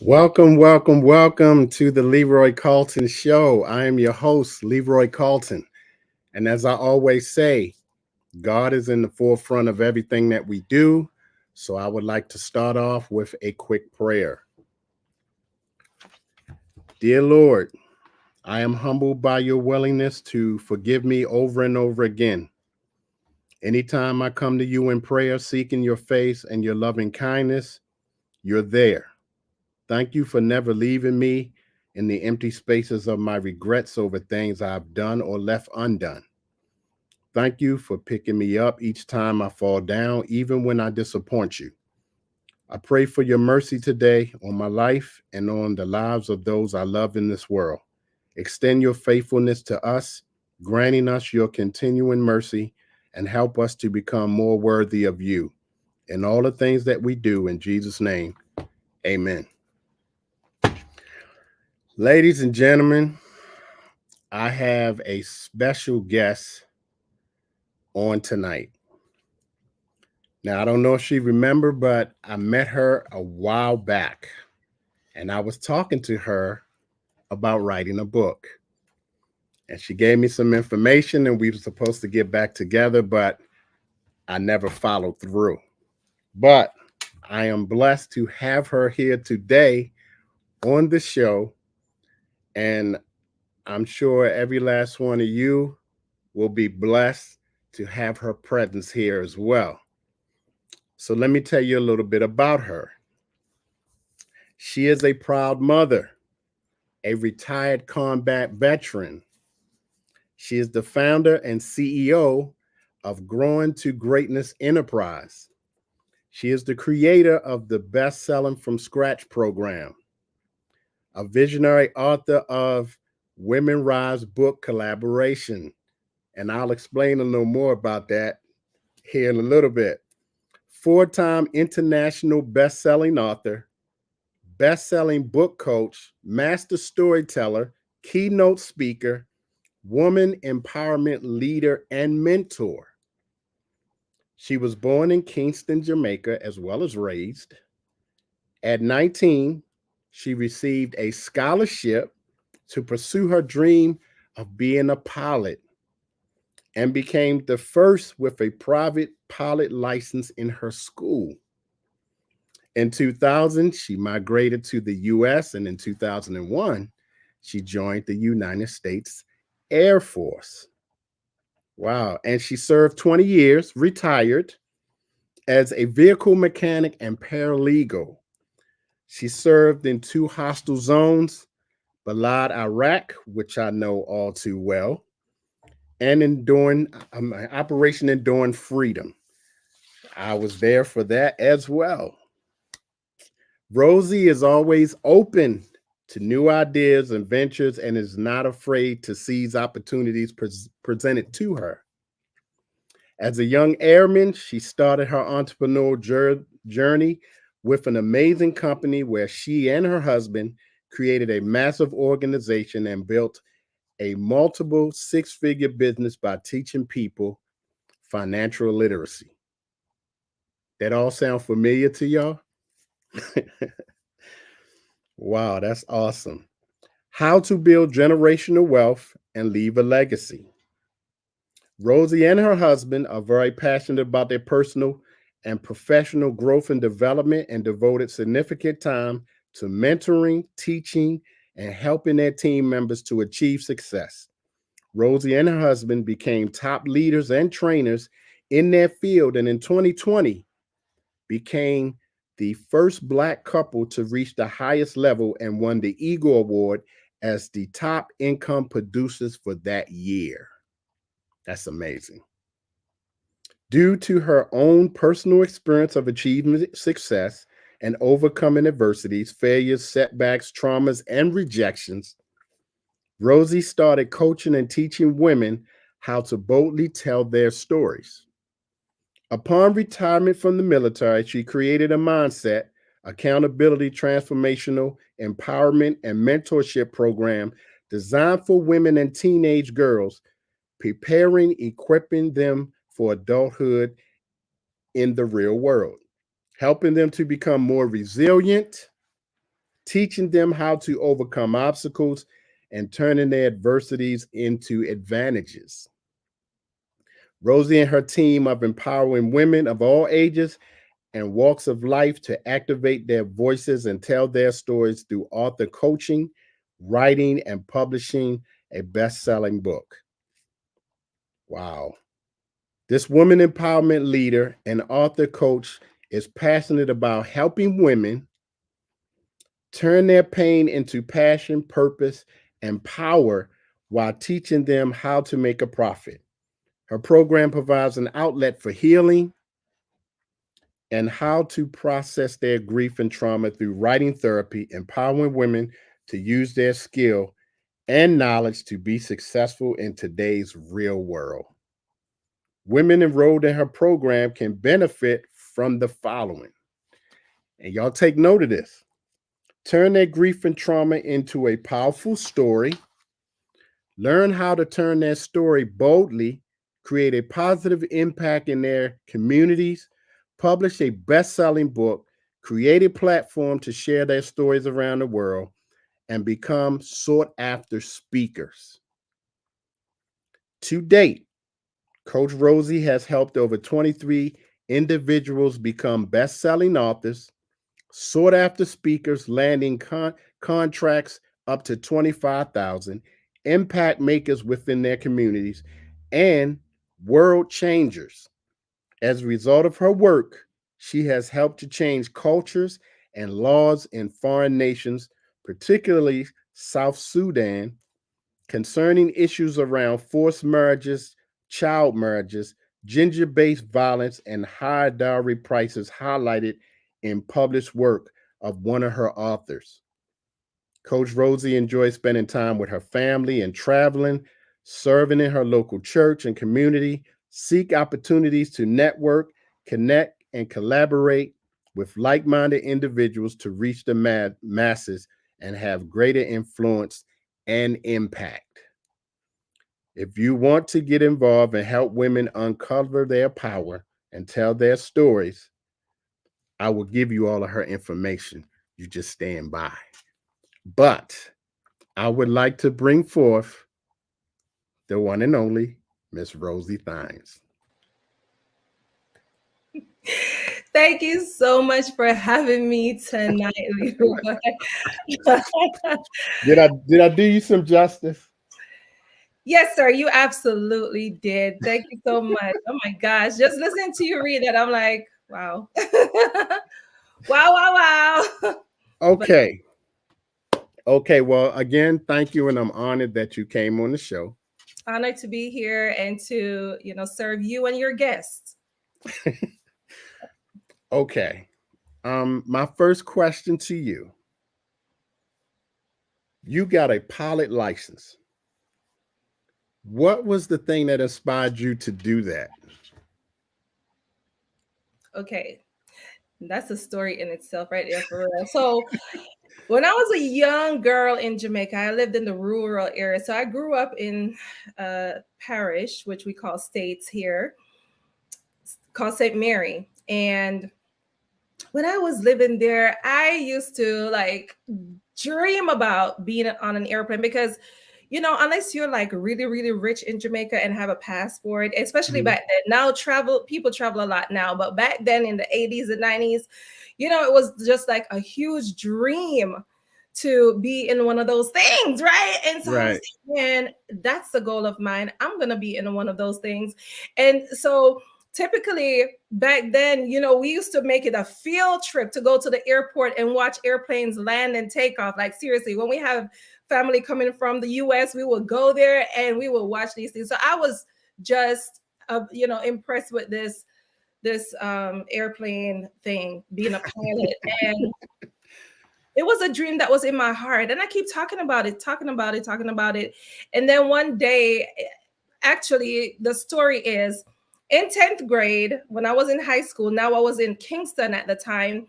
Welcome to the Leroy Carlton Show. I am your host, Leroy Carlton. And as I always say, God is in the forefront of everything that we do. So I would like to start off with a quick prayer. Dear Lord, I am humbled by your willingness to forgive me over and over again. Anytime I come to you in prayer, seeking your face and your loving kindness, you're there. Thank you for never leaving me in the empty spaces of my regrets over things I've done or left undone. Thank you for picking me up each time I fall down, even when I disappoint you. I pray for your mercy today on my life and on the lives of those I love in this world. Extend your faithfulness to us, granting us your continuing mercy, and help us to become more worthy of you in all the things that we do. In Jesus' name, amen. Ladies and gentlemen, I have a special guest on tonight. Now, I don't know if she remember, but I met her a while back and I was talking to her about writing a book. And she gave me some information and we were supposed to get back together, but I never followed through. But I am blessed to have her here today on the show. And I'm sure every last one of you will be blessed to have her presence here as well. So let me tell you a little bit about her. She is a proud mother, a retired combat veteran. She is the founder and CEO of Growing to Greatness Enterprise. She is the creator of the best-selling From Scratch program, a visionary author of Women Rise book collaboration. And I'll explain a little more about that here in a little bit. Four-time international best-selling author, best-selling book coach, master storyteller, keynote speaker, woman empowerment leader, and mentor. She was born in Kingston, Jamaica, as well as raised. At 19, she received a scholarship to pursue her dream of being a pilot and became the first with a private pilot license in her school. In 2000, she migrated to the US, and in 2001, she joined the United States Air Force. Wow. And she served 20 years, retired, as a vehicle mechanic and paralegal. She served in two hostile zones, Balad, Iraq, which I know all too well, and Enduring Operation Enduring Freedom. I was there for that as well. Rosie is always open to new ideas and ventures and is not afraid to seize opportunities presented to her. As a young airman, she started her entrepreneurial journey with an amazing company where she and her husband created a massive organization and built a multiple six-figure business by teaching people financial literacy. That all sound familiar to y'all? Wow, that's awesome. How to build generational wealth and leave a legacy. Rosie and her husband are very passionate about their personal and professional growth and development and devoted significant time to mentoring, teaching, and helping their team members to achieve success. Rosie and her husband became top leaders and trainers in their field, and in 2020 became the first Black couple to reach the highest level and won the Eagle Award as the top income producers for that year. That's amazing. Due to her own personal experience of achieving success and overcoming adversities, failures, setbacks, traumas, and rejections, Rosie started coaching and teaching women how to boldly tell their stories. Upon retirement from the military, she created a mindset, accountability, transformational empowerment, and mentorship program designed for women and teenage girls, equipping them for adulthood in the real world, helping them to become more resilient, teaching them how to overcome obstacles and turning their adversities into advantages. Rosie and her team of empowering women of all ages and walks of life to activate their voices and tell their stories through author coaching, writing, and publishing a best selling book. Wow. This woman empowerment leader and author coach is passionate about helping women turn their pain into passion, purpose, and power while teaching them how to make a profit. Her program provides an outlet for healing and how to process their grief and trauma through writing therapy, empowering women to use their skill and knowledge to be successful in today's real world. Women enrolled in her program can benefit from the following. And y'all take note of this. Turn their grief and trauma into a powerful story. Learn how to turn their story boldly, create a positive impact in their communities, publish a best selling book, create a platform to share their stories around the world, and become sought after speakers. To date, Coach Rosie has helped over 23 individuals become best selling authors, sought after speakers landing contracts up to 25,000, impact makers within their communities, and world changers. As a result of her work, she has helped to change cultures and laws in foreign nations, particularly South Sudan, concerning issues around forced marriages, child marriages, gender based violence, and high dowry prices highlighted in published work of one of her authors. Coach Rosie enjoys spending time with her family and traveling, serving in her local church and community, seek opportunities to network, connect, and collaborate with like minded individuals to reach the masses and have greater influence and impact. If you want to get involved and help women uncover their power and tell their stories, I will give you all of her information. You just stand by. But I would like to bring forth the one and only Miss Rosie Thames. Thank you so much for having me tonight, Leroy. Did I do you some justice? Yes, sir, you absolutely did. Thank you so much. Oh my gosh, just listening to you read that, I'm like, wow. Wow, wow, wow. But Okay. Okay. Well, again, thank you, and I'm honored that you came on the show. honored to be here and to, serve you and your guests. Okay. My first question to you: you got a pilot license. What was the thing that inspired you to do that? Okay, that's a story in itself right there for real. So when I was a young girl in Jamaica, I lived in the rural area. So I grew up in a parish, which we call states here, called St. Mary. And when I was living there, I used to like dream about being on an airplane because, unless you're like really, really rich in Jamaica and have a passport, especially Mhm. back then. Now people travel a lot now, but back then in the 80s and 90s, it was just like a huge dream to be in one of those things, right? And so I was Right. like, man, that's the goal of mine. I'm gonna be in one of those things. And so typically back then, we used to make it a field trip to go to the airport and watch airplanes land and take off. Like seriously, when we have family coming from the US, we would go there and we would watch these things. So I was just impressed with this airplane thing, being a pilot. And it was a dream that was in my heart. And I keep talking about it, talking about it, talking about it. And then one day, actually, the story is in 10th grade, when I was in high school, now I was in Kingston at the time.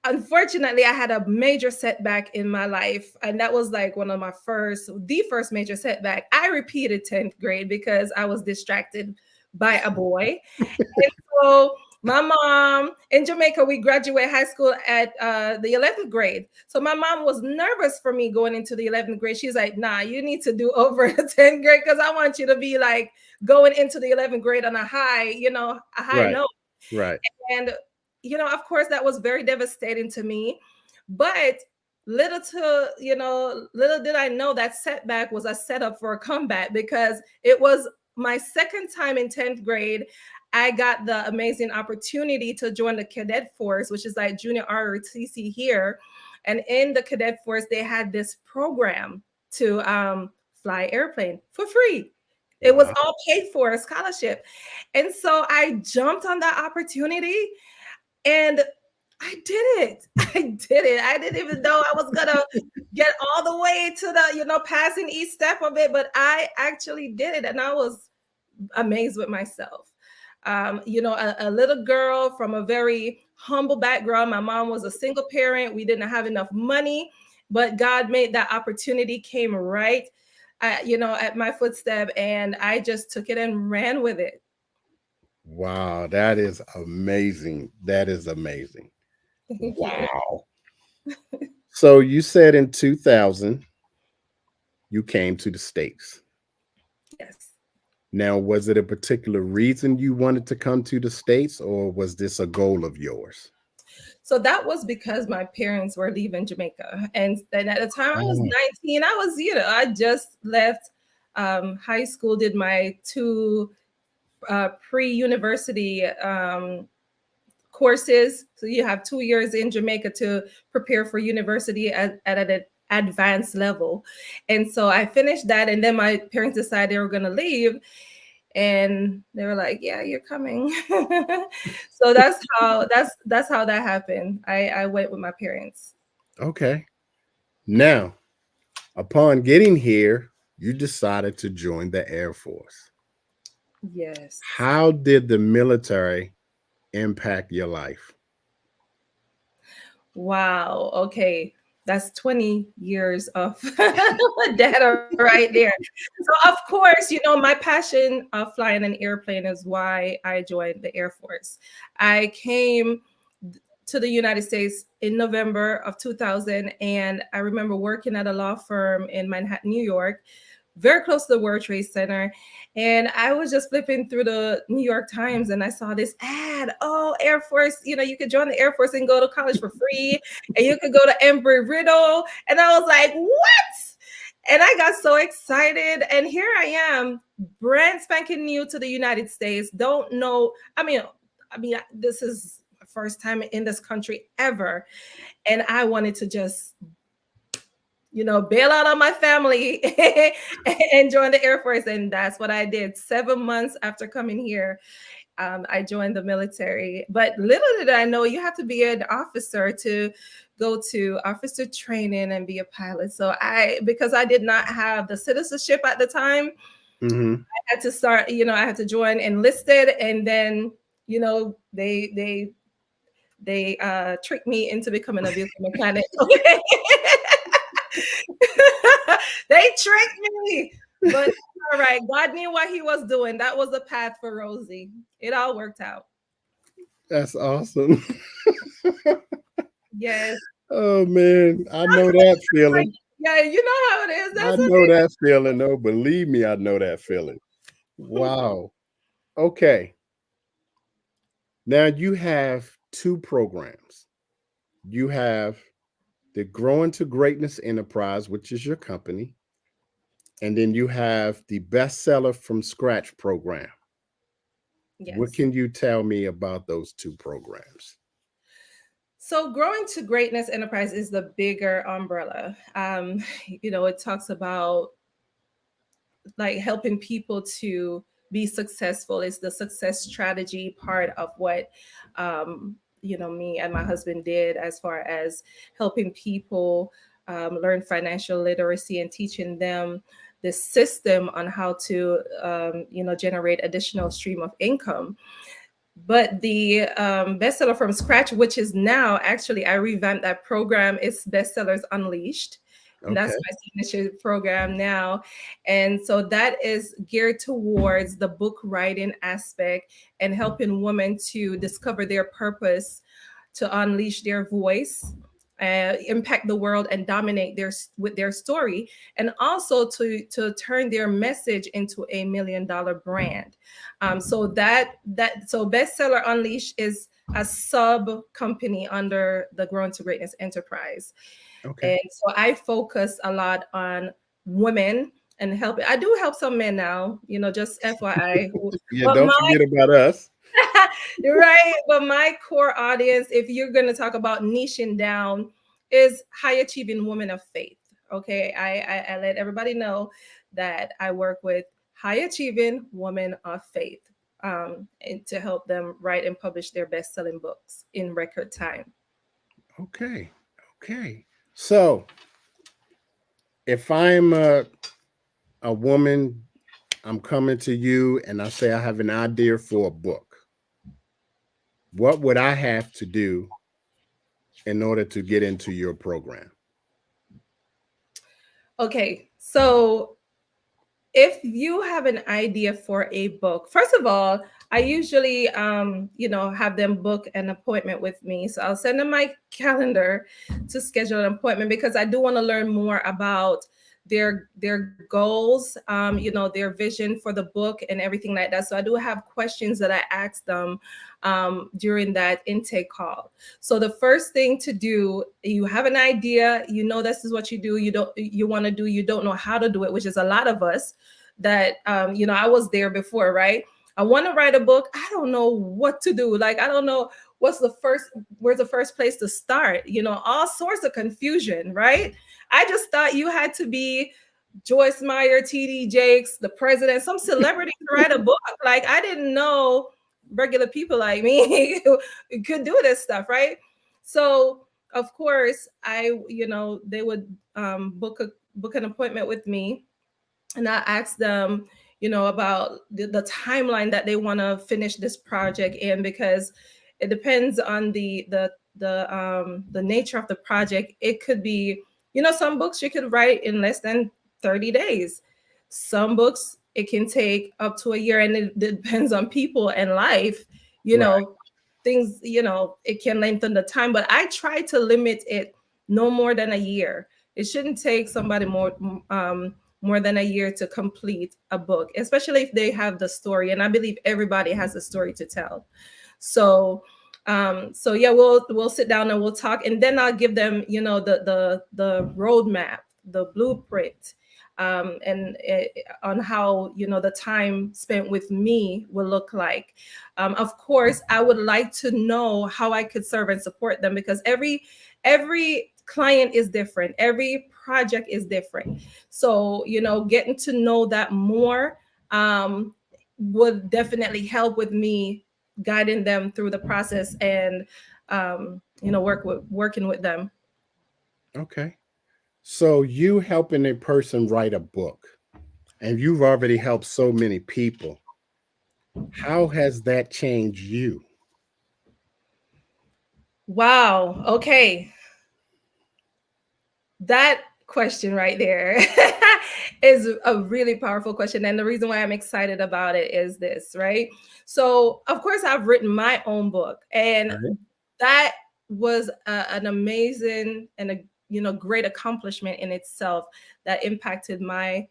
Unfortunately, I had a major setback in my life. And that was like one of the first major setback. I repeated 10th grade because I was distracted by a boy. And so My mom in Jamaica, we graduate high school at the 11th grade. So my mom was nervous for me going into the 11th grade. She's like, nah, you need to do over the 10th grade because I want you to be like going into the 11th grade on a high, a high Right. note. Right. And, of course, that was very devastating to me. But little did I know that setback was a setup for a comeback because it was my second time in 10th grade. I got the amazing opportunity to join the cadet force, which is like junior ROTC here. And in the cadet force, they had this program to fly airplane for free. It was Wow. all paid for, a scholarship. And so I jumped on that opportunity and I did it. I did it. I didn't even know I was gonna get all the way to the, passing each step of it, but I actually did it, and I was amazed with myself. A little girl from a very humble background. My mom was a single parent. We didn't have enough money, but God made that opportunity came right, at my footstep, and I just took it and ran with it. Wow, that is amazing. That is amazing. Thank you. Wow. So you said in 2000 you came to the States. Yes. Now, was it a particular reason you wanted to come to the States, or was this a goal of yours? So that was because my parents were leaving Jamaica. And then at the time I was Oh, 19, I just left high school, did my two pre-university courses. So you have 2 years in Jamaica to prepare for university at an advanced level. And so I finished that. And then my parents decided they were going to leave. And they were like, yeah, you're coming. So that's how that happened. I went with my parents. okay. Now, upon getting here, you decided to join the Air Force. Yes. How did the military impact your life? Wow. Okay. That's 20 years of data right there. So, of course, my passion of flying an airplane is why I joined the Air Force. I came to the United States in November of 2000, and I remember working at a law firm in Manhattan, New York, very close to the World Trade Center. And I was just flipping through the New York Times and I saw this ad. Oh, Air Force, you could join the Air Force and go to college for free. And you could go to Embry-Riddle. And I was like, what? And I got so excited. And here I am, brand spanking new to the United States. Don't know. I mean, this is my first time in this country ever. And I wanted to just bail out on my family and join the Air Force. And that's what I did. 7 months after coming here, I joined the military. But little did I know you have to be an officer to go to officer training and be a pilot. So because I did not have the citizenship at the time, Hmm. I had to start, I had to join enlisted. And then, they tricked me into becoming a vehicle mechanic. Okay. They tricked me. But all right, God knew what he was doing. That was the path for Rosie. It all worked out. That's awesome. Yes. Oh man, I know that Like, feeling. yeah, you know how it is. I That's know okay. that feeling. No, believe me, I know that feeling. Wow. Okay. Now you have two programs. You have the Growing to Greatness Enterprise, which is your company, and then you have the Bestseller from Scratch program. What Yes. can you tell me about those two programs? So growing to greatness enterprise is the bigger umbrella. It talks about like helping people to be successful. Is the success strategy part of what me and my husband did, as far as helping people learn financial literacy and teaching them the system on how to generate additional stream of income. But the bestseller from scratch, which is now actually I revamped that program, is Bestsellers Unleashed. And that's Okay. my signature program now. And so that is geared towards the book writing aspect and helping women to discover their purpose, to unleash their voice, impact the world, and dominate with their story, and also to turn their message into $1 million brand. So Bestseller Unleash is a sub company under the Grown to Greatness enterprise. Okay. And so I focus a lot on women and help. I do help some men now, just FYI. Yeah, But don't my forget about us. right, but my core audience, if you're going to talk about niching down, is high achieving women of faith. Okay, I let everybody know that I work with high achieving women of faith, and to help them write and publish their best selling books in record time. Okay. Okay. So if I'm a woman, I'm coming to you and I say I have an idea for a book. What would I have to do in order to get into your program? Okay, so if you have an idea for a book, first of all, I usually have them book an appointment with me. So I'll send them my calendar to schedule an appointment, because I do want to learn more about their goals, their vision for the book and everything like that. So I do have questions that I ask them during that intake call. So the first thing to do, you have an idea, this is what you want to do, you don't know how to do it, which is a lot of us that I was there before, right? I want to write a book. I don't know what to do. Like, I don't know where's the first place to start, all sorts of confusion, right? I just thought you had to be Joyce Meyer, TD Jakes, the president, some celebrity to write a book. Like, I didn't know regular people like me could do this stuff, right? So of course they would book an appointment with me, and I asked them, about the timeline that they want to finish this project in, because it depends on the nature of the project. It could be, some books you could write in less than 30 days. Some books it can take up to a year, and it depends on people and life, you Right. know, things, it can lengthen the time, but I try to limit it no more than a year. It shouldn't take somebody more than a year to complete a book, especially if they have the story. And I believe everybody has a story to tell. So, so yeah, we'll sit down and we'll talk, and then I'll give them, the roadmap, the blueprint, and on how the time spent with me will look like. Of course, I would like to know how I could serve and support them, because every client is different, every project is different. So getting to know that more would definitely help with me guiding them through the process, and working with them. Okay. So you helping a person write a book, and you've already helped so many people. How has that changed you? Wow. Okay. That question right there is a really powerful question. And the reason why I'm excited about it is this, right? So, of course, I've written my own book, and Right. that was an amazing and a great accomplishment in itself that impacted my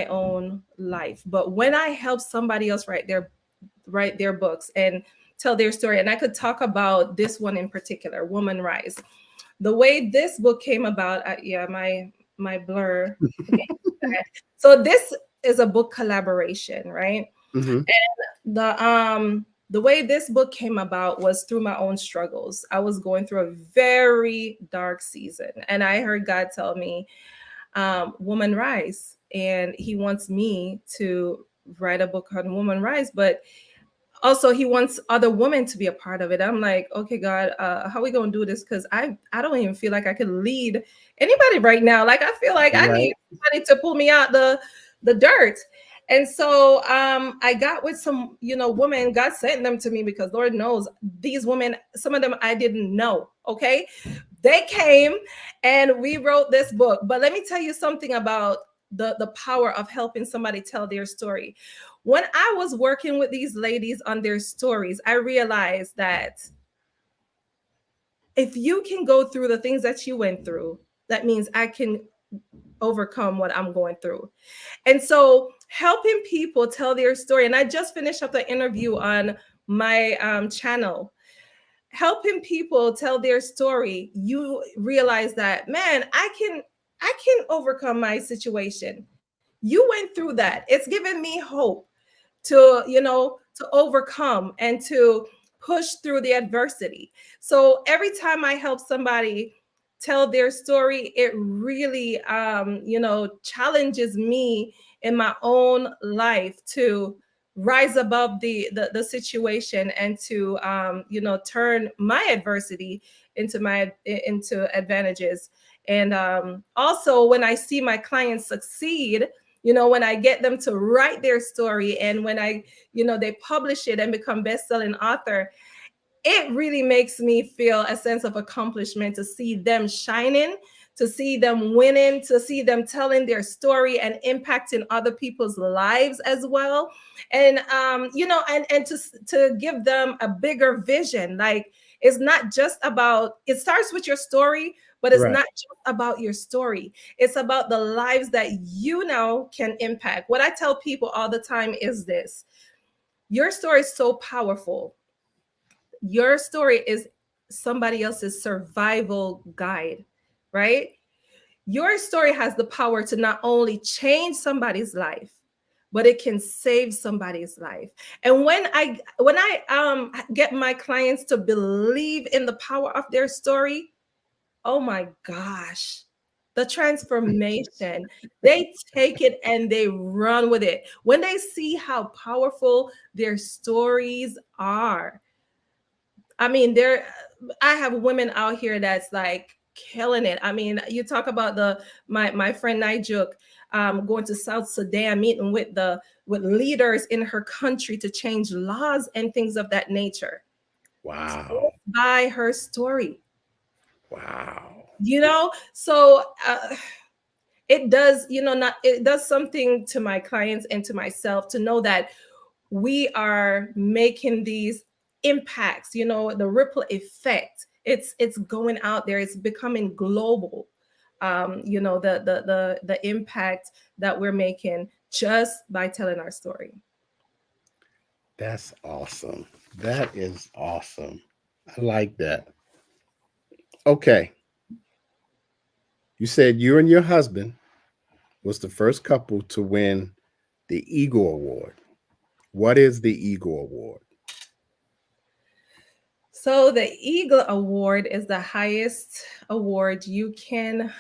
own life. But when I help somebody else write their books and tell their story, and I could talk about this one in particular, Woman Rise. The way this book came about, yeah, my blur. Okay. So this is a book collaboration, right? Hmm. The way this book came about was through my own struggles. I was going through a very dark season, and I heard God tell me, Woman Rise, and He wants me to write a book on Woman Rise, but also He wants other women to be a part of it. I'm like, okay, God, how are we gonna do this? Because I don't even feel like I could lead anybody right now. Like, I feel like I need Right. somebody to pull me out the dirt. And so I got with some women. God sent them to me, because Lord knows these women, some of them I didn't know. Okay, They came and we wrote this book. But let me tell you something about the power of helping somebody tell their story. When I was working with these ladies on their stories, I realized that if you can go through the things that you went through, that means I can overcome what I'm going through. And so helping people tell their story, and I just finished up the interview on my channel, helping people tell their story, you realize that, man, I can overcome my situation. You went through that. It's given me hope to, to overcome and to push through the adversity. So every time I help somebody tell their story, it really challenges me in my own life to rise above the situation and to turn my adversity into advantages. And also when I see my clients succeed, when I get them to write their story, and when they publish it and become best-selling author, it really makes me feel a sense of accomplishment to see them shining, to see them winning, to see them telling their story and impacting other people's lives as well. And and to give them a bigger vision. Like, it's not just about, it starts with your story, but it's Right. not just about your story. It's about the lives that you now can impact. What I tell people all the time is this: your story is so powerful. Your story is somebody else's survival guide, right? Your story has the power to not only change somebody's life, but it can save somebody's life. And when I get my clients to believe in the power of their story, oh my gosh, the transformation, they take it and they run with it. When they see how powerful their stories are, I mean, I have women out here that's like killing it. I mean, you talk about my friend Nijuk going to South Sudan, meeting with leaders in her country to change laws and things of that nature Wow. by her story. Wow. So it does, not it does something to my clients and to myself to know that we are making these impacts, the ripple effect. It's going out there, it's becoming global. The impact that we're making just by telling our story. That's awesome. That is awesome. I like that. Okay. You said you and your husband was the first couple to win the Eagle Award. What is the Eagle Award? So the Eagle Award is the highest award you can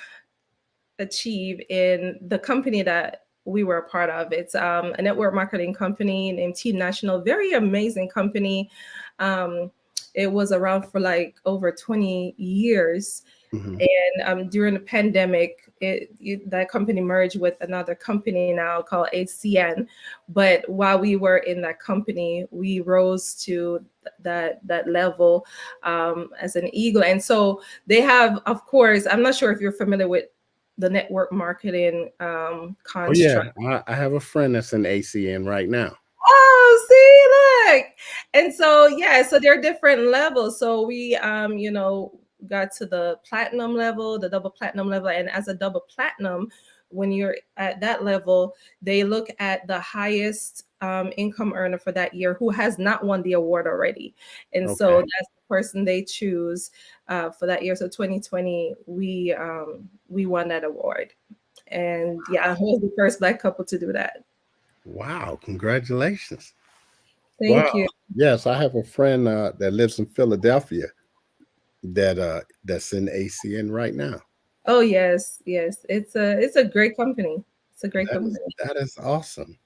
achieve in the company that we were a part of. It's a network marketing company named Team National, very amazing company. Um, it was around for like over 20 years. Hmm. And during the pandemic, that company merged with another company now called HCN. But while we were in that company, we rose to that level as an Eagle. And so they have, of course, I'm not sure if you're familiar with the network marketing Oh yeah, construct. I have a friend that's in ACN right now. Oh, see, look. And so, yeah, so there are different levels. So we, got to the platinum level, the double platinum level. And as a double platinum, when you're at that level, they look at the highest income earner for that year who has not won the award already. And so Okay. that's the person they choose for that year. So 2020, we won that award. And yeah, I was the first Black couple to do that. Wow, congratulations. Wow. Thank you. Yes, I have a friend that lives in Philadelphia that's in ACN right now. Oh yes, yes. It's a great company. It's a great company. That is awesome.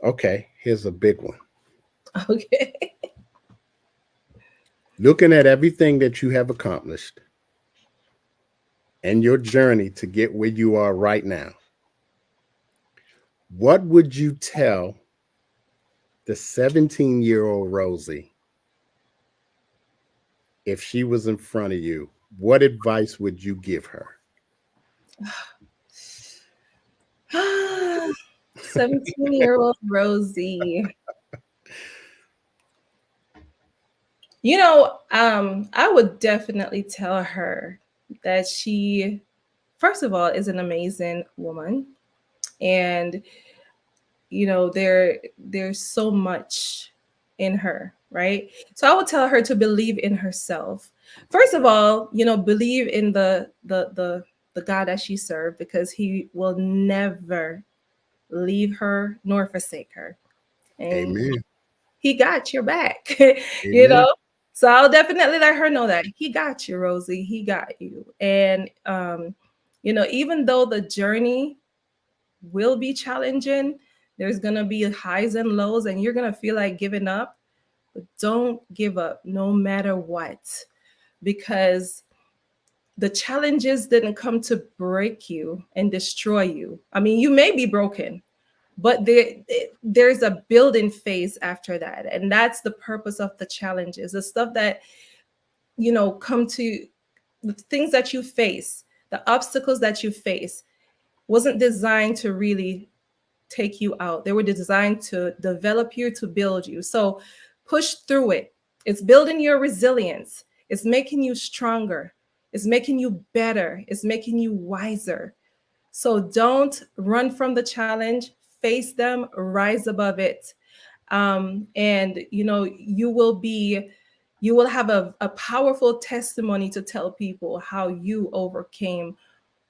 Okay, here's a big one. Okay. Looking at everything that you have accomplished and your journey to get where you are right now, what would you tell the 17-year-old Rosie if she was in front of you? what advice would you give her? 17-year-old Rosie. You know, I would definitely tell her that she, first of all, is an amazing woman. And, you know, there's so much in her, right? So I would tell her to believe in herself. First of all, you know, believe in the God that she served, because he will never leave her nor forsake her. And Amen. he got your back, you know? Amen. So I'll definitely let her know that he got you, Rosie. He got you. And, you know, even though the journey will be challenging, there's going to be highs and lows, and you're going to feel like giving up, but don't give up no matter what, because the challenges didn't come to break you and destroy you. I mean, you may be broken, but there's a building phase after that, and that's the purpose of the challenges, the stuff that, you know, come to, the things that you face, the obstacles that you face wasn't designed to really take you out. They were designed to develop you, to build you. So push through it. It's building your resilience, it's making you stronger, it's making you better, it's making you wiser. So don't run from the challenge, face them, rise above it. And you know, you will have a powerful testimony to tell people how you overcame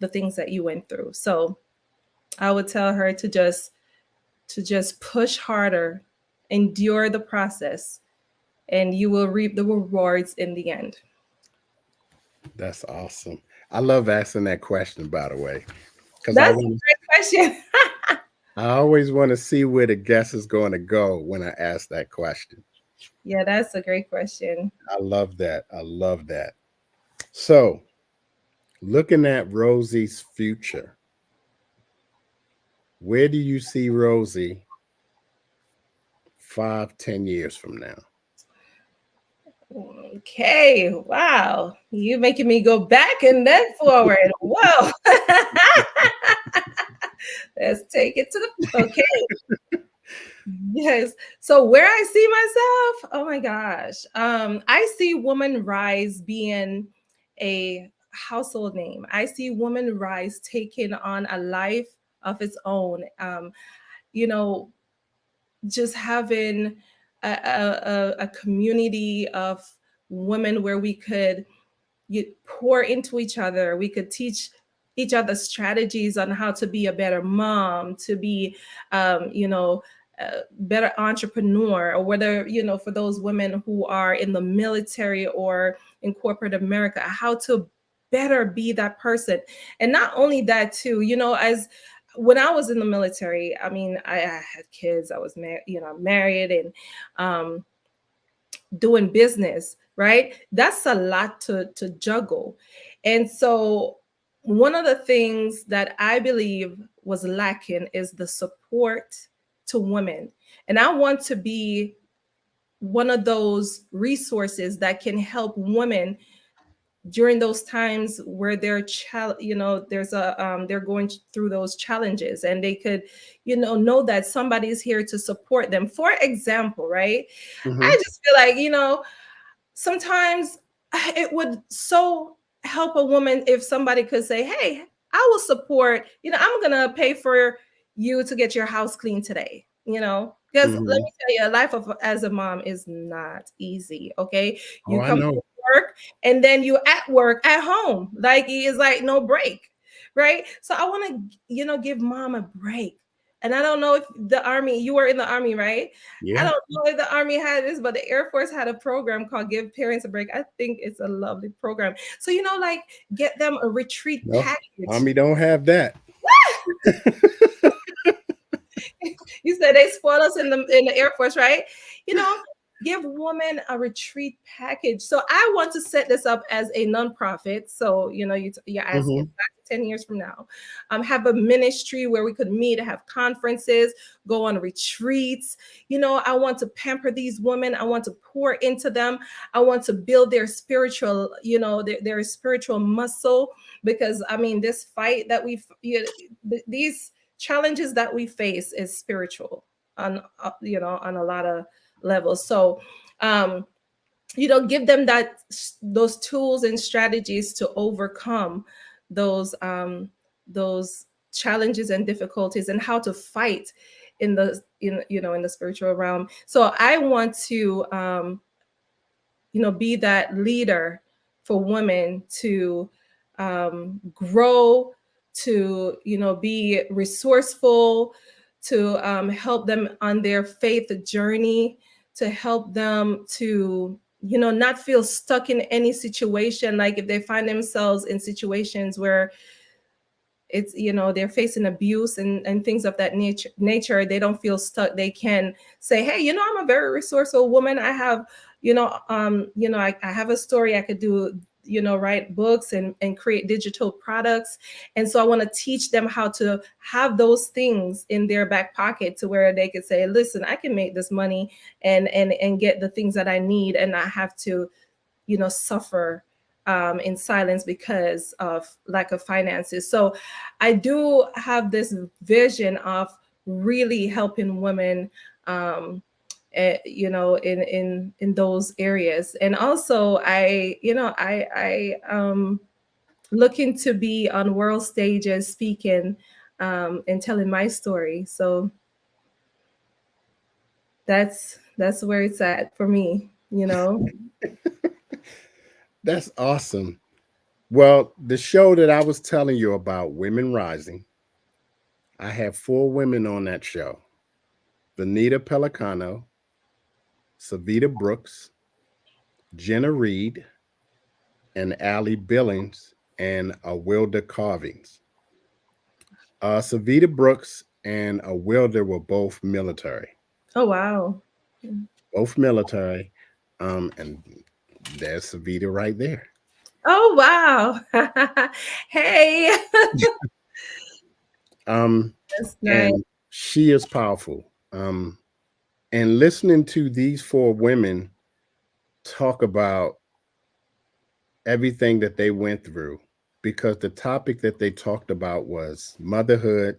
the things that you went through. So I would tell her to just push harder, endure the process, and you will reap the rewards in the end. That's awesome. I love asking that question, by the way, because That's a great question. I always want to see where the guest is going to go when I ask that question. Yeah, that's a great question. I love that. I love that. So, looking at Rosie's future, where do you see Rosie 5, 10 years from now? Okay, wow. You making me go back and then forward. Whoa. Let's take it to the okay. Yes. So where I see myself, oh my gosh. I see Woman Rise being a household name. I see Woman Rise taking on a life of its own. You know, just having a community of women where we could pour into each other. We could teach each other strategies on how to be a better mom, to be, you know, a better entrepreneur, or whether, you know, for those women who are in the military or in corporate America, how to better be that person. And not only that, too, you know, as when I was in the military, I mean, I had kids, I was married, you know, married, and doing business, right? That's a lot to juggle. And so one of the things that I believe was lacking is the support to women. And I want to be one of those resources that can help women during those times where you know, there's a they're going through those challenges, and they could, you know that somebody's here to support them. For example, right? Mm-hmm. I just feel like, you know, sometimes it would so help a woman if somebody could say, hey, I will support, you know, I'm gonna pay for you to get your house clean today, you know, because let Mm-hmm. me tell you, a life of as a mom is not easy. Okay, Oh, you I come know. to work, and then you at work at home, like it's like no break, right? So I want to, you know, give mom a break. And I don't know if the army, you were in the army, right? I Yeah. don't know if the Army had this, but the Air Force had a program called Give Parents a Break. I think it's a lovely program. So, you know, like get them a retreat No, package. Army don't have that. You said they spoil us in the Air Force, right? You know, give women a retreat package. So I want to set this up as a nonprofit. So, you ask it Mm-hmm. back 10 years from now, have a ministry where we could meet, have conferences, go on retreats. I want to pamper these women. I want to pour into them. I want to build their spiritual, their spiritual muscle, because I mean, this fight that these challenges that we face is spiritual on, on a lot of levels. So, um, give them those tools and strategies to overcome those those challenges and difficulties, and how to fight in the spiritual realm. So I want to be that leader for women to grow, to be resourceful, to help them on their faith journey, to help them to not feel stuck in any situation. Like if they find themselves in situations where it's they're facing abuse and things of that nature, they don't feel stuck. They can say, hey, I'm a very resourceful woman. I have I have a story. I could do, write books and create digital products. And so I want to teach them how to have those things in their back pocket, to where they could say, listen, I can make this money and get the things that I need, and not have to suffer in silence because of lack of finances. So I do have this vision of really helping women, in those areas. And also I looking to be on world stages speaking, and telling my story. So that's where it's at for me. That's awesome. Well, the show that I was telling you about, Women Rising, I have 4 women on that show: Vanita Pelicano, Savita Brooks, Jenna Reed, and Allie Billings, and Wilda Carvings. Savita Brooks and Wilda were both military, Oh, wow. both military. And there's Savita right there. Oh, wow. Hey, Um, that's nice. and she is powerful. And listening to these 4 women talk about everything that they went through, because the topic that they talked about was motherhood,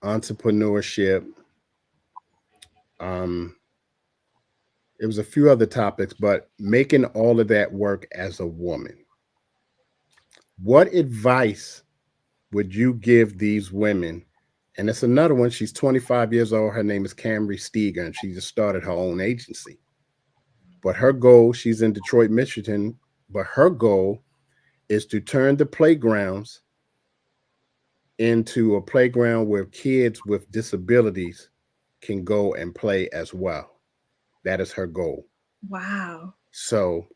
entrepreneurship. Um, it was a few other topics, but making all of that work as a woman. What advice would you give these women? And it's another one. She's 25 years old. Her name is Camry Steger, and she just started her own agency. But her goal, she's in Detroit, Michigan, but her goal is to turn the playgrounds into a playground where kids with disabilities can go and play as well. That is her goal. Wow. So,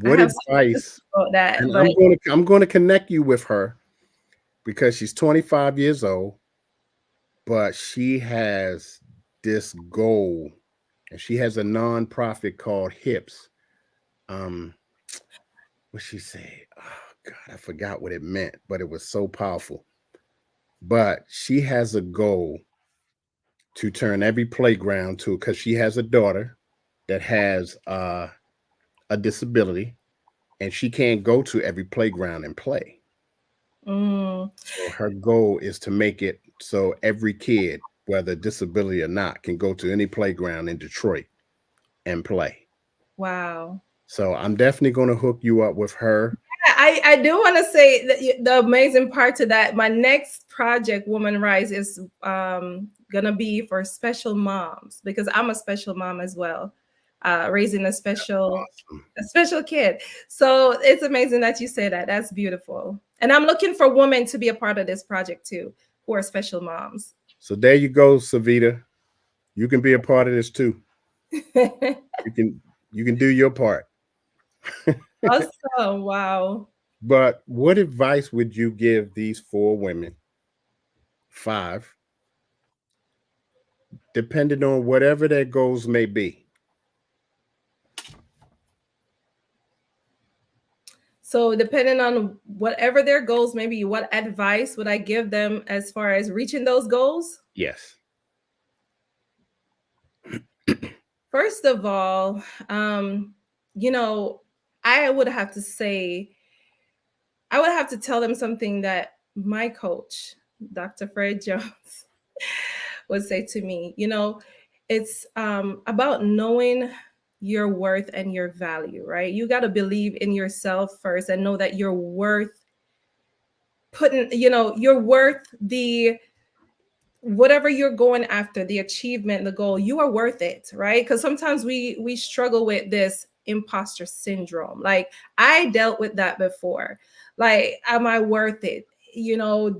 I what have some questions advice? about that, And but I'm going to connect you with her because she's 25 years old, but she has this goal, and she has a nonprofit called Hips. Um, what she say? Oh God, I forgot what it meant, but it was so powerful. But she has a goal to turn every playground to, because she has a daughter that has a disability, and she can't go to every playground and play. mm, So her goal is to make it so every kid, whether disability or not, can go to any playground in Detroit and play. wow. So I'm definitely going to hook you up with her. I do want to say that the amazing part to that, my next project, Woman Rise, is gonna be for special moms, because I'm a special mom as well, raising Awesome. a special kid. So it's amazing that you say that. That's beautiful. And I'm looking for women to be a part of this project too, who are special moms. So there you go, Savita. You can be a part of this too. You can do your part. Awesome. Wow. But what advice would you give these 4 women, 5, depending on whatever their goals may be? So depending on whatever their goals, maybe what advice would I give them as far as reaching those goals? Yes. First of all, um, you know, I would have to say, I would have to tell them something that my coach, Dr. Fred Jones, would say to me. It's about knowing your worth and your value, right? You got to believe in yourself first and know that you're worth you're worth the whatever you're going after, the achievement, the goal. You are worth it, right? Because sometimes we struggle with this imposter syndrome. Like, I dealt with that before. Like, am I worth it?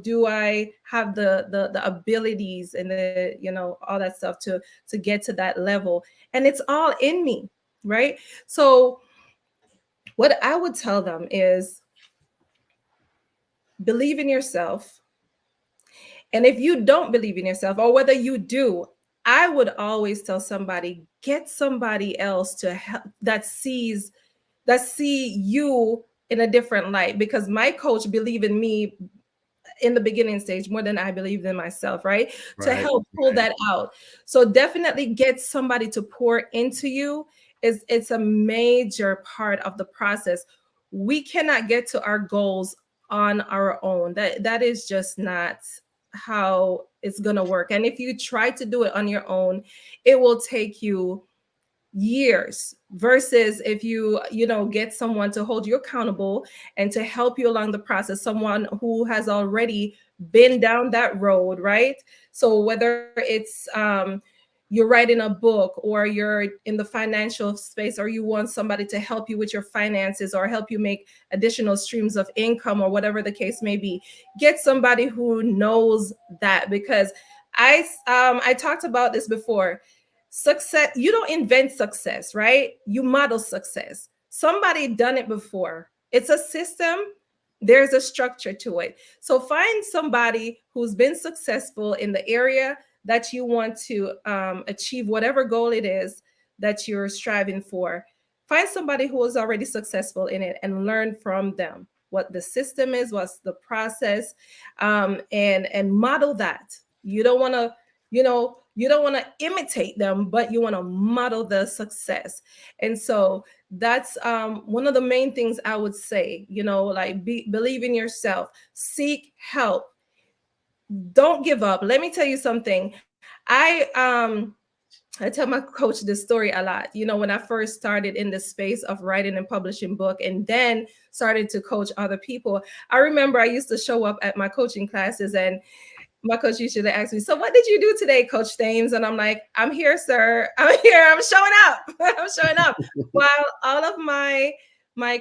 Do I have the abilities and the all that stuff to get to that level? And it's all in me, right? So what I would tell them is, believe in yourself. And if you don't believe in yourself, or whether you do, I would always tell somebody, get somebody else to help that see you in a different light, because my coach believed in me in the beginning stage more than I believed in myself, right? To Right. help pull Right. that out. So definitely get somebody to pour into you. It's a major part of the process. We cannot get to our goals on our own. That is just not how it's going to work. And if you try to do it on your own, it will take you years, versus if you get someone to hold you accountable and to help you along the process, someone who has already been down that road, right? So whether it's you're writing a book, or you're in the financial space, or you want somebody to help you with your finances or help you make additional streams of income, or whatever the case may be, get somebody who knows that. Because I talked about this before. Success, you don't invent success, right? You model success. Somebody done it before. It's a system. There's a structure to it. So find somebody who's been successful in the area that you want to achieve, whatever goal it is that you're striving for. Find somebody who is already successful in it and learn from them what the system is, what's the process, and model that. You don't want to you don't want to imitate them, but you want to model the success. And so that's one of the main things I would say. Like, believe in yourself, seek help, don't give up. Let me tell you something. I tell my coach this story a lot. When I first started in the space of writing and publishing book, and then started to coach other people, I remember I used to show up at my coaching classes, and my coach used to ask me, "So what did you do today, Coach Thames?" And I'm like, "I'm here, sir. I'm here. I'm showing up. I'm showing up." While all of my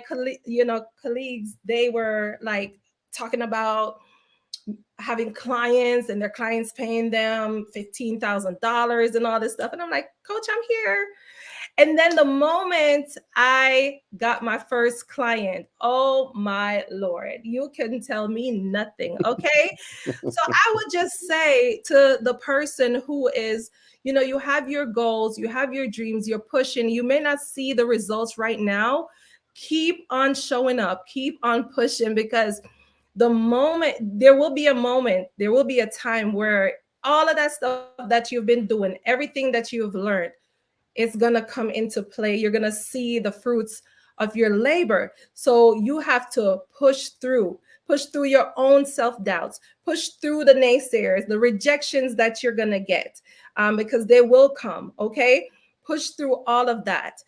colleagues, they were like talking about having clients and their clients paying them $15,000 and all this stuff. And I'm like, "Coach, I'm here." And then the moment I got my first client, oh my Lord, you couldn't tell me nothing. Okay. So I would just say to the person who is, you have your goals, you have your dreams, you're pushing, you may not see the results right now. Keep on showing up, keep on pushing, because there will be a time where all of that stuff that you've been doing, everything that you've learned, it's going to come into play. You're going to see the fruits of your labor. So you have to push through your own self doubts, push through the naysayers, the rejections that you're going to get, because they will come. Okay. Push through all of that.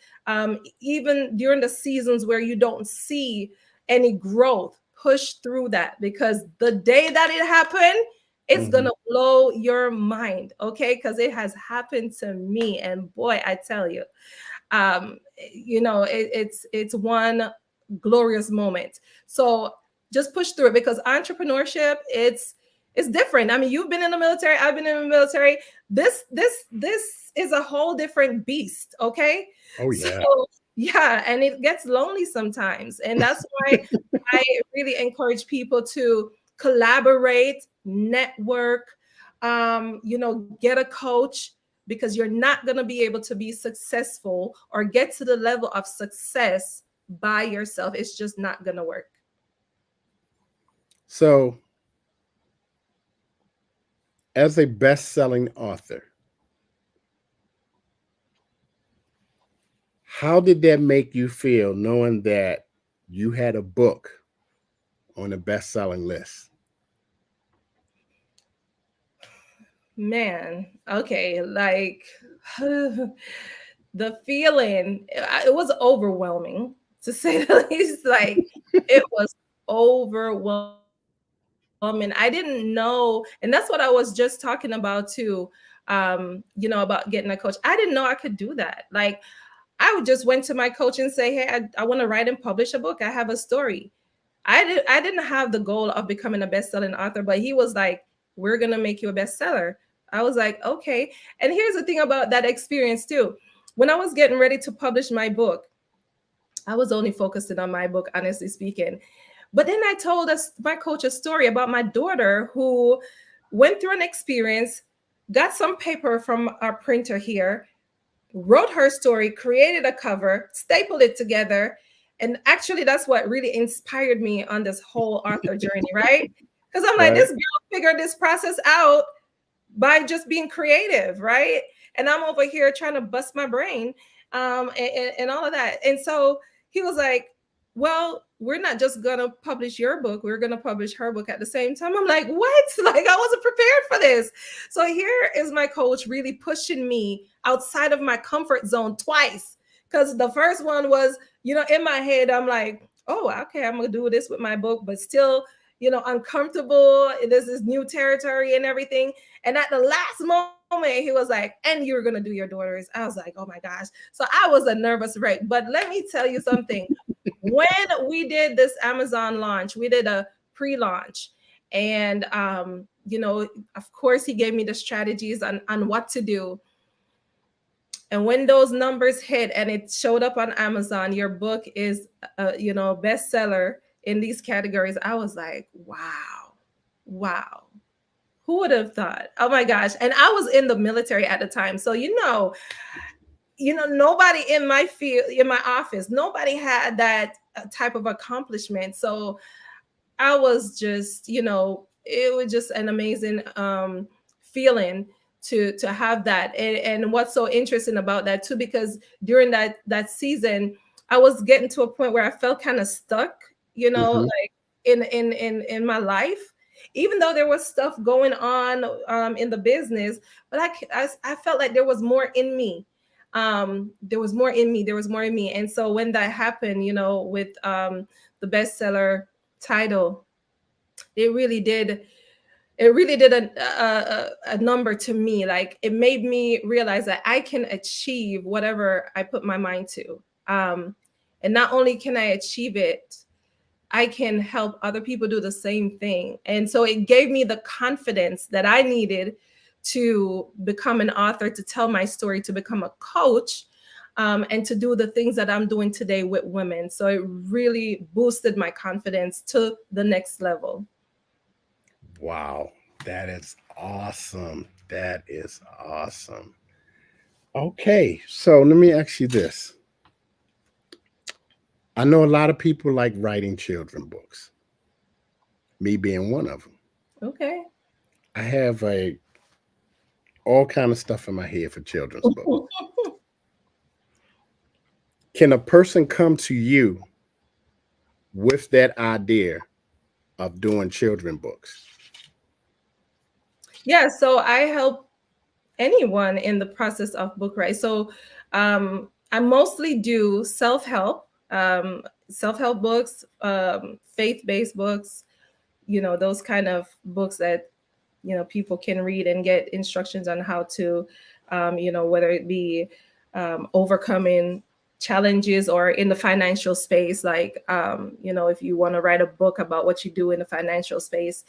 Even during the seasons where you don't see any growth, push through that, because the day that it happened, it's Mhm. gonna blow your mind, okay? Because it has happened to me, and boy, I tell you, it's one glorious moment. So just push through it, because entrepreneurship, it's different. I mean, you've been in the military, I've been in the military. This is a whole different beast, okay? Oh So yeah. yeah, and it gets lonely sometimes, and that's why I really encourage people to collaborate, network, get a coach, because you're not going to be able to be successful or get to the level of success by yourself. It's just not gonna work. So, as a best-selling author, how did that make you feel knowing that you had a book on the best-selling list? Man, okay, like the feeling, it was overwhelming to say the least. Like it was overwhelming. I didn't know, and that's what I was just talking about too. About getting a coach. I didn't know I could do that. Like I would just went to my coach and say, "Hey, I want to write and publish a book. I have a story." I didn't have the goal of becoming a best-selling author, but he was like, "We're gonna make you a bestseller." I was like, "Okay." And here's the thing about that experience too. When I was getting ready to publish my book, I was only focusing on my book, honestly speaking. But then I told us my coach a story about my daughter who went through an experience, got some paper from our printer here, wrote her story, created a cover, stapled it together. And actually, that's what really inspired me on this whole author journey, right? Because I'm like, Right. this girl figured this process out by just being creative, right? And I'm over here trying to bust my brain, and all of that. And so he was like, "Well, we're not just gonna publish your book; we're gonna publish her book at the same time." I'm like, "What? Like I wasn't prepared for this." So here is my coach really pushing me outside of my comfort zone twice. Because the first one was, in my head, I'm like, "Oh, okay, I'm gonna do this with my book," but still, uncomfortable. This is new territory and everything. And at the last moment, he was like, "And you're gonna do your daughters." I was like, "Oh my gosh." So I was a nervous wreck. But let me tell you something. When we did this Amazon launch, we did a pre-launch. And of course, he gave me the strategies on what to do. And when those numbers hit and it showed up on Amazon, your book is bestseller in these categories. I was like, wow, wow. Who would have thought? Oh my gosh. And I was in the military at the time. So, nobody in my field, in my office, nobody had that type of accomplishment. So I was just, it was just an amazing feeling to have that. And what's so interesting about that too, because during that season, I was getting to a point where I felt kind of stuck, Mhm. like in my life, even though there was stuff going on in the business, but I felt like there was more in me. There was more in me. There was more in me. And so when that happened, with the bestseller title, it really did a number to me. Like it made me realize that I can achieve whatever I put my mind to. And not only can I achieve it, I can help other people do the same thing. And so it gave me the confidence that I needed to become an author, to tell my story, to become a coach, and to do the things that I'm doing today with women. So it really boosted my confidence to the next level. Wow. That is awesome. That is awesome. Okay. So let me ask you this. I know a lot of people like writing children books, me being one of them. Okay. I have all kind of stuff in my head for children's books. Can a person come to you with that idea of doing children books? Yeah, so I help anyone in the process of book write. So I mostly do self-help books, faith-based books, those kind of books that people can read and get instructions on how to, whether it be overcoming challenges or in the financial space, like if you want to write a book about what you do in the financial space,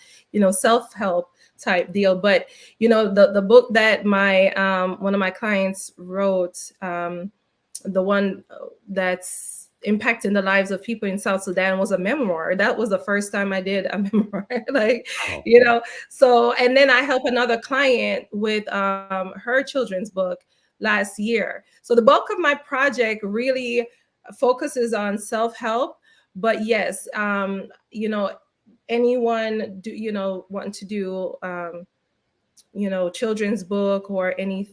self-help type deal. But the book that my one of my clients wrote, the one that's impacting the lives of people in South Sudan, was a memoir. That was the first time I did a memoir. Like, Oh, so, and then I help another client with her children's book last year. So the bulk of my project really focuses on self-help. But yes, anyone wanting to do children's book or any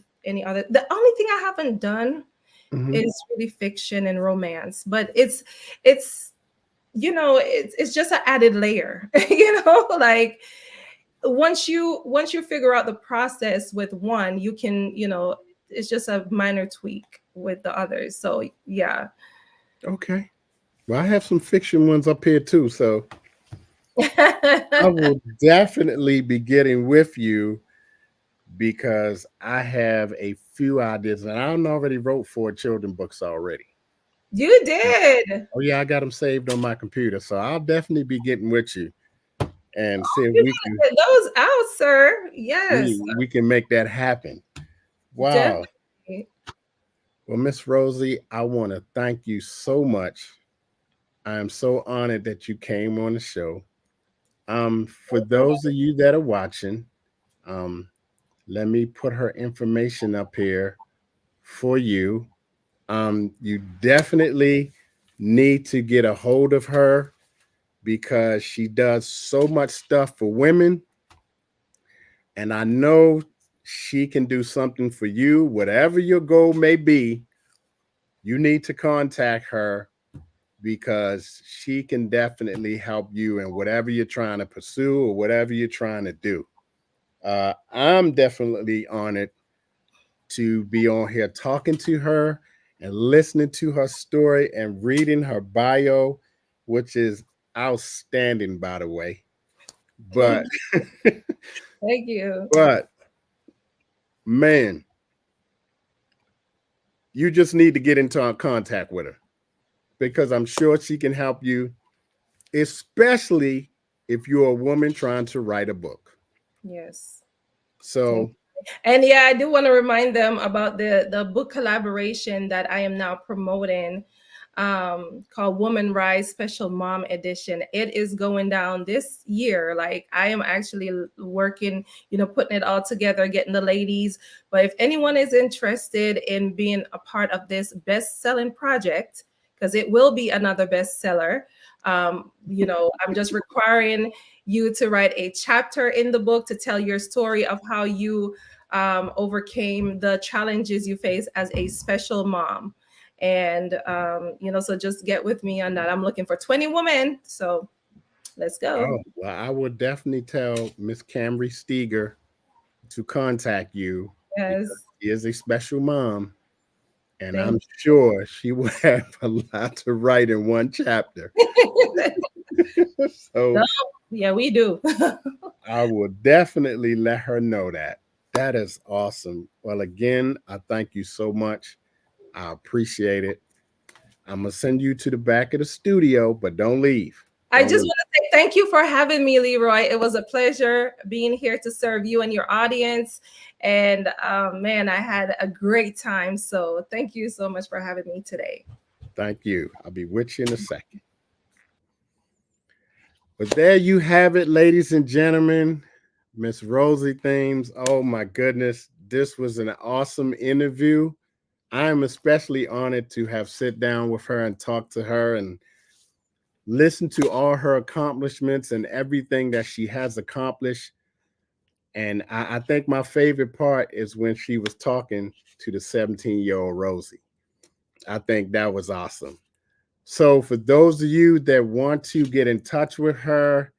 other. The only thing I haven't done Mhm. is really fiction and romance, but it's just an added layer. Like once you figure out the process with one, you can, it's just a minor tweak with the others. So yeah. Okay. Well, I have some fiction ones up here too, so I will definitely be getting with you because I have a few ideas, and I already wrote 4 children books already. You did. Oh yeah, I got them saved on my computer, so I'll definitely be getting with you and see if You we gotta can get those out, sir. Yes, we can make that happen. Wow. definitely. Well, Miss Rosie, I want to thank you so much. I am so honored that you came on the show. For those of you that are watching, um, let me put her information up here for you. You definitely need to get a hold of her because she does so much stuff for women. And I know she can do something for you. Whatever your goal may be, you need to contact her because she can definitely help you in whatever you're trying to pursue or whatever you're trying to do. I'm definitely honored to be on here talking to her and listening to her story and reading her bio, which is outstanding, by the way. Thank But, thank you. but man, you just need to get into contact with her because I'm sure she can help you, especially if you're a woman trying to write a book. Yes. Thank So, And yeah, I do want to remind them about the book collaboration that I am now promoting, called Woman Rise Special Mom Edition. It is going down this year. Like I am actually working, putting it all together, getting the ladies. But if anyone is interested in being a part of this best-selling project, because it will be another bestseller, I'm just requiring you to write a chapter in the book to tell your story of how you overcame the challenges you face as a special mom. And, so just get with me on that. I'm looking for 20 women. So let's go. oh, well, I would definitely tell Miss Camry Steger to contact you because Yes. she is a special mom, and I'm Thank sure she will have a lot to write in one chapter. you. No, So yeah, we do. I will definitely let her know that. That is awesome. Well, again, I thank you so much. I appreciate it. I'm gonna send you to the back of the studio, but don't leave. I Don't just leave. want to say thank you for having me, Leroy. It was a pleasure being here to serve you and your audience. And man, I had a great time. So thank you so much for having me today. Thank you. I'll be with you in a second. But there you have it, ladies and gentlemen. Miss Rosie Thames. Oh my goodness. This was an awesome interview. I am especially honored to have sit down with her and talk to her and listen to all her accomplishments and everything that she has accomplished. And I think my favorite part is when she was talking to the 17-year-old Rosie. I think that was awesome. So for those of you that want to get in touch with her,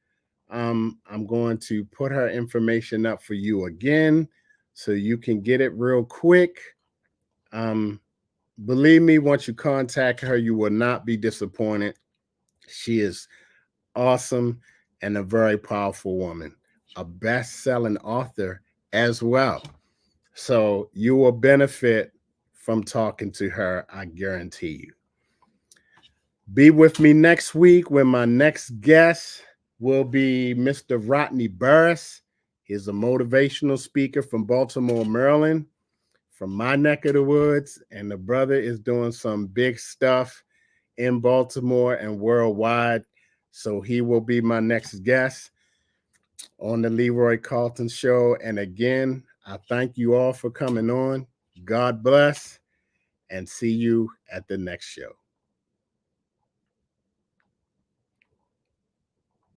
I'm going to put her information up for you again so you can get it real quick. Um, Believe me, once you contact her, you will not be disappointed. She is awesome and a very powerful woman, a best-selling author as well. So you will benefit from talking to her, I guarantee you. Be with me next week when my next guest will be Mr. Rodney Burris. He's a motivational speaker from Baltimore, Maryland, from my neck of the woods. And the brother is doing some big stuff in Baltimore and worldwide. So he will be my next guest on the Leroy Carlton Show. And again, I thank you all for coming on. God bless and see you at the next show.